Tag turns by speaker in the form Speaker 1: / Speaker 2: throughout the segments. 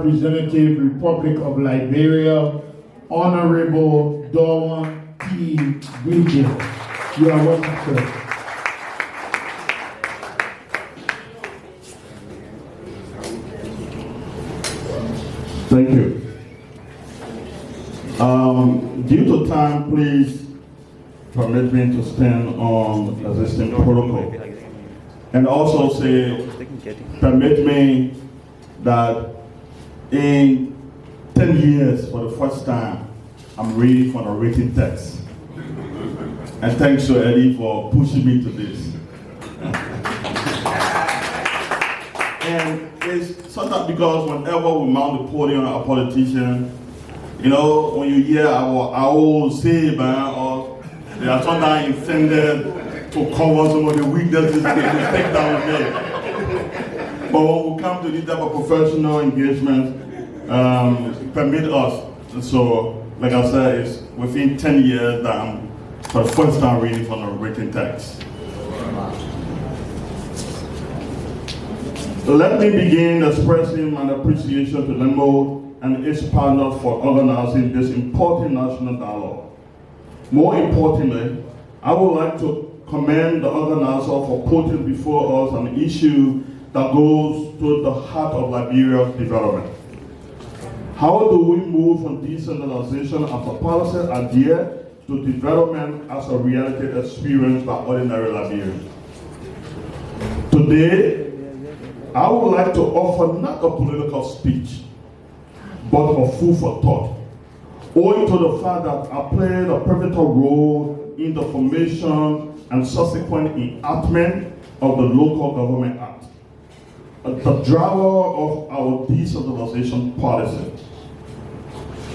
Speaker 1: Representative, Republic of Liberia, Honorable Dawn T. Bridges. You are welcome, sir.
Speaker 2: Thank you. Due to time, please permit me to stand on existing protocol. And also say, permit me that in 10 years, for the first time, I'm reading for the written text. And thanks to Eddie for pushing me to this. And it's sometimes because whenever we mount the podium a politician, you know, when you hear our old say, man, or they are sometimes intended to cover some of the weaknesses they take down there. But when we come to this type of professional engagement, permit us. So, like I said, it's within 10 years that I'm for the first time reading from the written text. Let me begin expressing my appreciation to Lembo and its partners for organizing this important national dialogue. More importantly, I would like to commend the organizer for putting before us an issue that goes to the heart of Liberia's development. How do we move from decentralization as a policy idea to development as a reality experienced by ordinary Liberians? Today, I would like to offer not a political speech, but a food for thought, owing to the fact that I played a pivotal role in the formation and subsequent enactment of the Local Government Act, the driver of our decentralization policy.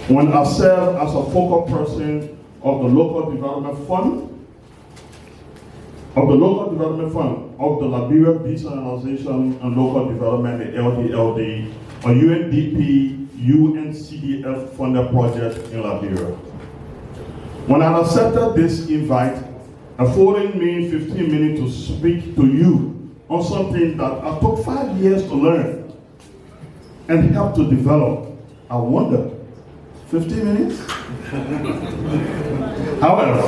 Speaker 2: When I served as a focal person of the Local Development Fund, of the Liberia Decentralization and Local Development, the LDLD, a UNDP, UNCDF funded project in Liberia. When I accepted this invite, affording me 15 minutes to speak to you on something that I took 5 years to learn and help to develop, I wonder, 15 minutes? However,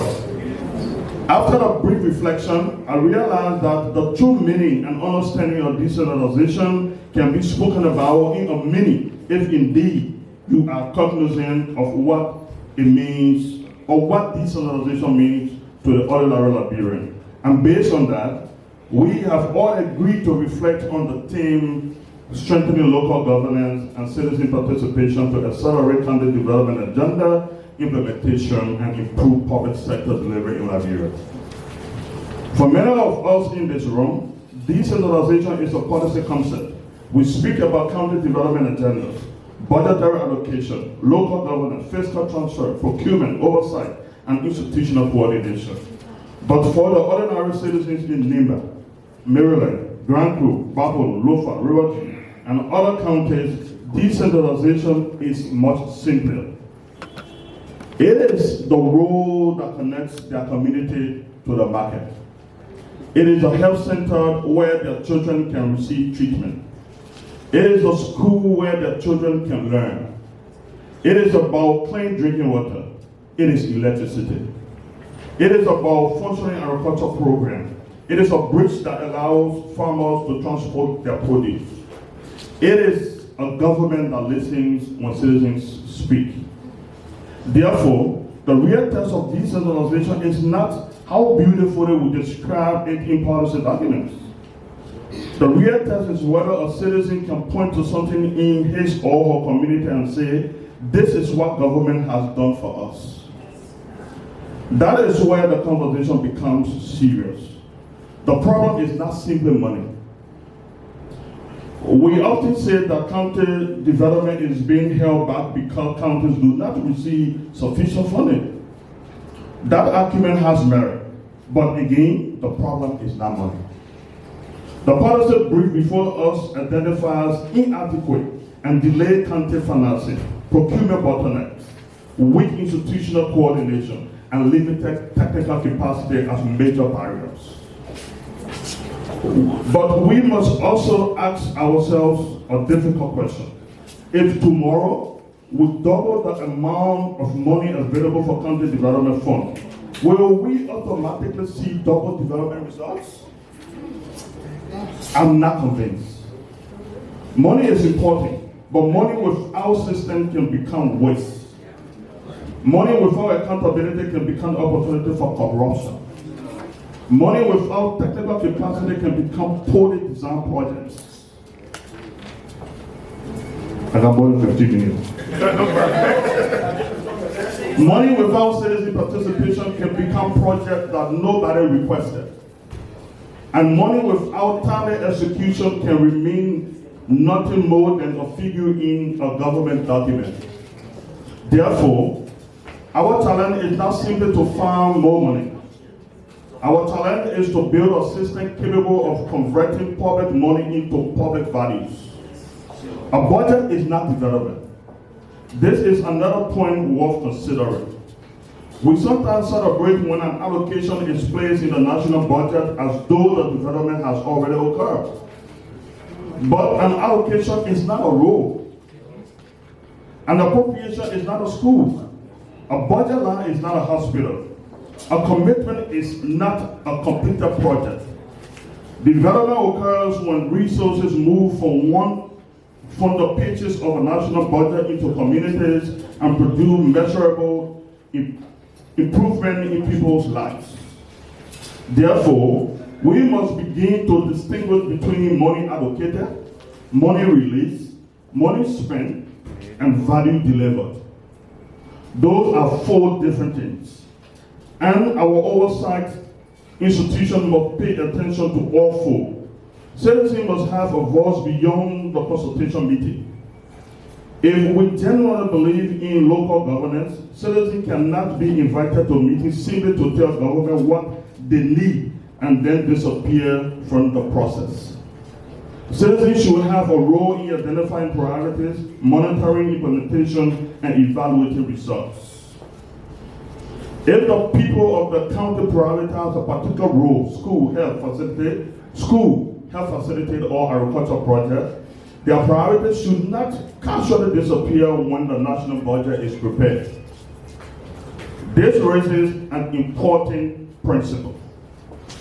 Speaker 2: after a brief reflection, I realized that the true meaning and understanding of decentralization can be spoken about in a minute if indeed you are cognizant of what it means or what decentralization means to the ordinary Liberian. And based on that, we have all agreed to reflect on the theme strengthening local governance and citizen participation to accelerate country development agenda, implementation, and improve public sector delivery in Liberia. For many of us in this room, decentralization is a policy concept. We speak about county development agendas, budgetary allocation, local governance, fiscal transfer, procurement, oversight, and institutional coordination. But for the ordinary citizens in Nimba, Maryland, Grand Crew, Babel, Lofa, Riverton, and other counties, decentralization is much simpler. It is the road that connects their community to the market. It is a health center where their children can receive treatment. It is a school where their children can learn. It is about clean drinking water. It is electricity. It is about functioning agricultural program. It is a bridge that allows farmers to transport their produce. It is a government that listens when citizens speak. Therefore, the real test of decentralization is not how beautifully we describe it in policy documents. The real test is whether a citizen can point to something in his or her community and say, this is what government has done for us. That is where the conversation becomes serious. The problem is not simply money. We often say that county development is being held back because counties do not receive sufficient funding. That argument has merit, but again, the problem is not money. The policy brief before us identifies inadequate and delayed county financing, procurement bottlenecks, weak institutional coordination, and limited technical capacity as major barriers. But we must also ask ourselves a difficult question. if tomorrow we double the amount of money available for county development fund, will we automatically see double development results? I'm not convinced. Money is important, but money without system can become waste. Money without accountability can become opportunity for corruption. Money without technical capacity can become poorly designed projects. I got more than 15 minutes. Money without citizen participation can become projects that nobody requested. And money without timely execution can remain nothing more than a figure in a government document. Therefore, our challenge is not simply to find more money. Our challenge is to build a system capable of converting public money into public values. A budget is not development. This is another point worth considering. We sometimes celebrate when an allocation is placed in the national budget as though the development has already occurred. But an allocation is not a rule. An appropriation is not a school. A budget line is not a hospital. A commitment is not a completed project. Development occurs when resources move from the pages of a national budget into communities and produce measurable improvement in people's lives. Therefore, we must begin to distinguish between money allocated, money released, money spent, and value delivered. Those are four different things. And our oversight institution must pay attention to all four. Citizens must have a voice beyond the consultation meeting. If we genuinely believe in local governance, citizens cannot be invited to meetings simply to tell government what they need and then disappear from the process. Citizens should have a role in identifying priorities, monitoring implementation, and evaluating results. If the people of the county prioritize a particular role, school, health facilitate, or agricultural project, their priorities should not casually disappear when the national budget is prepared. This raises an important principle.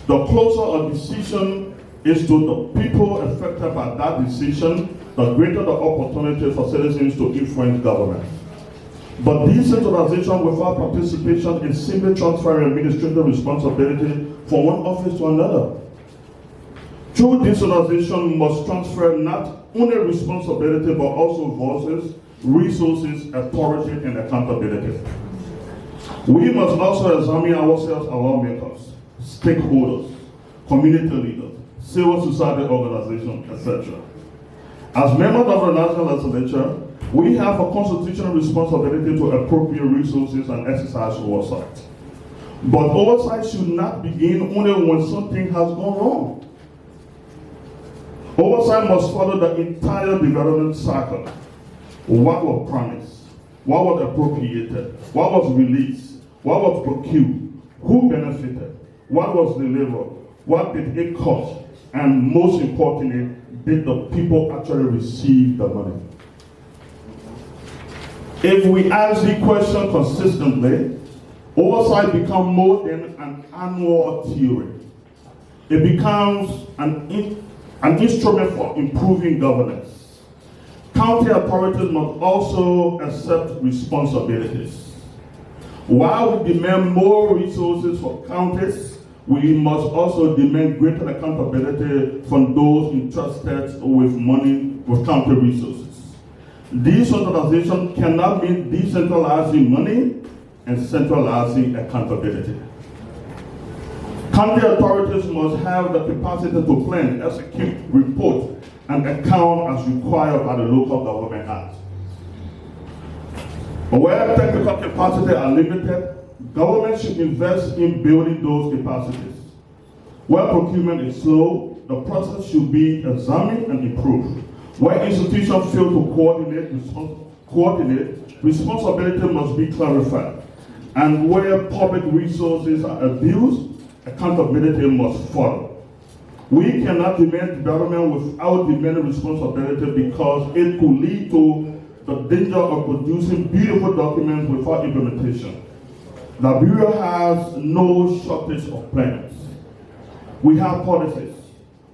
Speaker 2: The closer a decision is to the people affected by that decision, the greater the opportunity for citizens to influence government. But decentralization without participation is simply transferring administrative responsibility from one office to another. True decentralization must transfer not only responsibility but also voices, resources, authority, and accountability. We must also examine ourselves, our lawmakers, stakeholders, community leaders, civil society organizations, etc. As members of the National Legislature, we have a constitutional responsibility to appropriate resources and exercise oversight. But oversight should not begin only when something has gone wrong. Oversight must follow the entire development cycle. What was promised? What was appropriated? What was released? What was procured? Who benefited? What was delivered? What did it cost? And most importantly, did the people actually receive the money? If we ask the question consistently, oversight becomes more than an annual theory. It becomes an instrument for improving governance. County authorities must also accept responsibilities. While we demand more resources for counties, we must also demand greater accountability from those entrusted with money, with county resources. Decentralization cannot mean decentralizing money and centralizing accountability. County authorities must have the capacity to plan, execute, report, and account as required by the Local Government Act. Where technical capacity are limited, government should invest in building those capacities. Where procurement is slow, the process should be examined and improved. Where institutions fail to coordinate, responsibility must be clarified. And where public resources are abused, accountability must follow. We cannot demand development without demanding responsibility because it could lead to the danger of producing beautiful documents without implementation. Liberia has no shortage of plans. We have policies,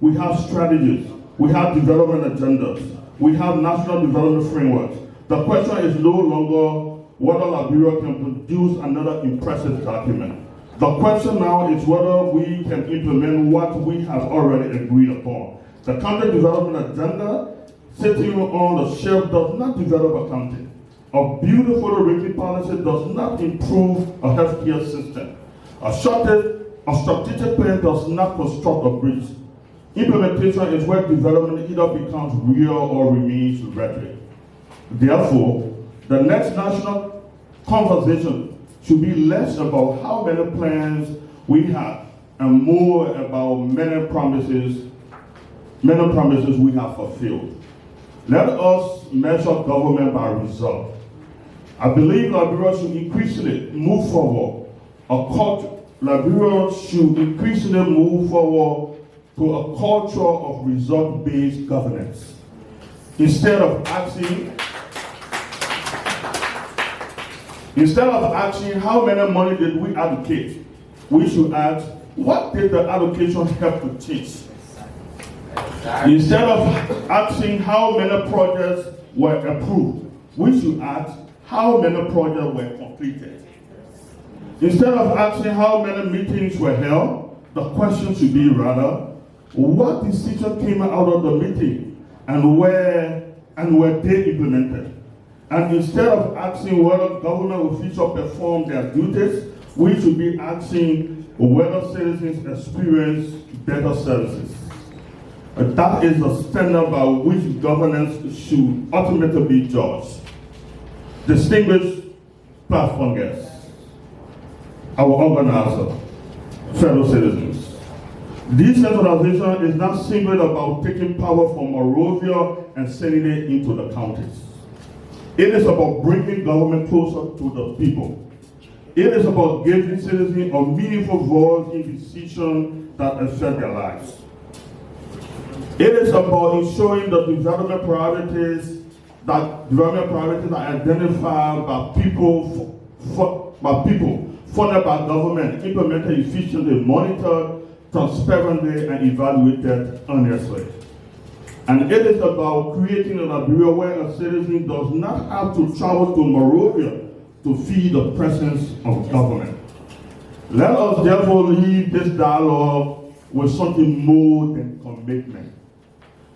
Speaker 2: we have strategies, we have development agendas, we have national development frameworks. The question is no longer whether Liberia can produce another impressive document. The question now is whether we can implement what we have already agreed upon. The country development agenda sitting on the shelf does not develop a country. A beautiful written policy does not improve a healthcare system. A strategic plan does not construct a bridge. Implementation is where development either becomes real or remains rhetoric. Therefore, the next national conversation should be less about how many plans we have and more about many promises we have fulfilled. Let us measure government by result. I believe Liberia should increasingly move forward. Liberia should increasingly move forward to a culture of result-based governance. Instead of asking how many money did we allocate, we should ask, what did the allocation help to change? Instead of asking how many projects were approved, we should ask how many projects were completed. Instead of asking how many meetings were held, the question should be rather, what decision came out of the meeting and were they implemented? And instead of asking whether government officials perform their duties, we should be asking whether citizens experience better services. That is the standard by which governance should ultimately be judged. Distinguished platform guests, our organizer, fellow citizens, decentralization is not simply about taking power from Monrovia and sending it into the counties. It is about bringing government closer to the people. It is about giving citizens a meaningful voice in decisions that affect their lives. It is about ensuring the development priorities are identified by people, funded by government, implemented efficiently, monitored transparently, and evaluated honestly. And it is about creating a Liberia where a citizen does not have to travel to Monrovia to feel the presence of government. Let us therefore leave this dialogue with something more than commitment.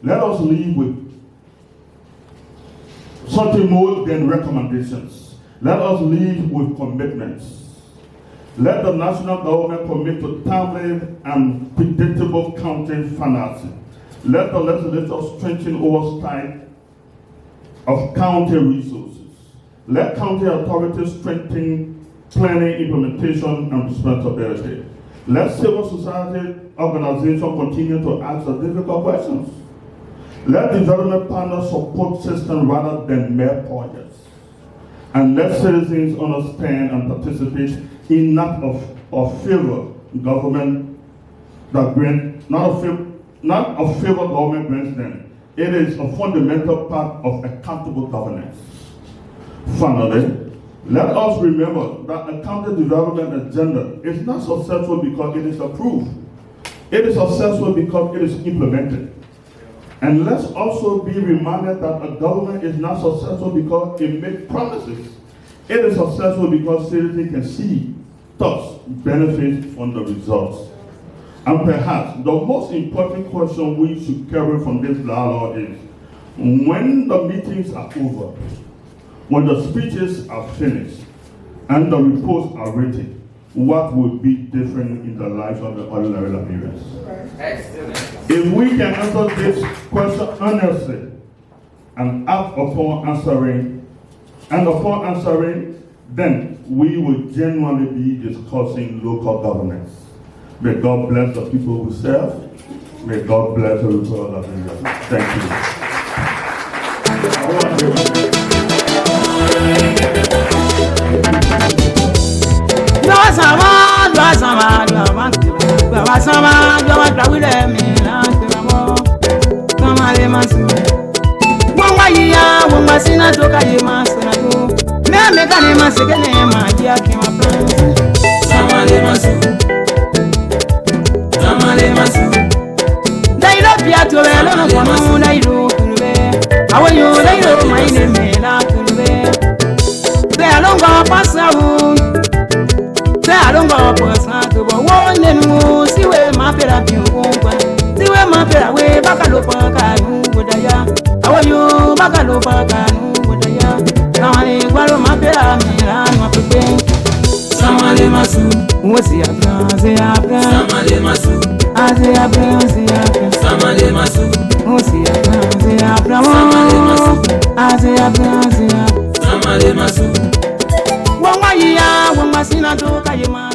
Speaker 2: Let us leave with something more than recommendations. Let us leave with commitments. Let the national government commit to timely and predictable county financing. Let the legislature strengthen oversight of county resources. Let county authorities strengthen planning, implementation, and responsibility. Let civil society organizations continue to ask the difficult questions. Let development partners support systems rather than mere projects. And let citizens understand and participate in not of favor government that grant, not of favor government grants them. It is a fundamental part of accountable governance. Finally, let us remember that a county development agenda is not successful because it is approved. It is successful because it is implemented. And let's also be reminded that a government is not successful because it makes promises. It is successful because citizens can see, thus benefit from the results. And perhaps the most important question we should carry from this dialogue is, when the meetings are over, when the speeches are finished, and the reports are written, what would be different in the lives of the ordinary Liberians? If we can answer this question honestly and act upon answering, then we will genuinely be discussing local governance. May God bless the people who serve. May God bless the people of Liberia. Thank you.
Speaker 3: Wangaya, Wangasina Doka Yemasana, Mamma Segane, my dear Kima. Samale Masu, they love you to a lot of one. I do. How are you? They know my name. They are longer pass out. They are longer pass out. One and more. See where my therapy won't. See where my way back a look. How are you? Back a look. Now I go my therapy. I'm not prepared. Samale Masu, what's the Samale Masu, Samale Masu, Samale Masu, Samale Masu.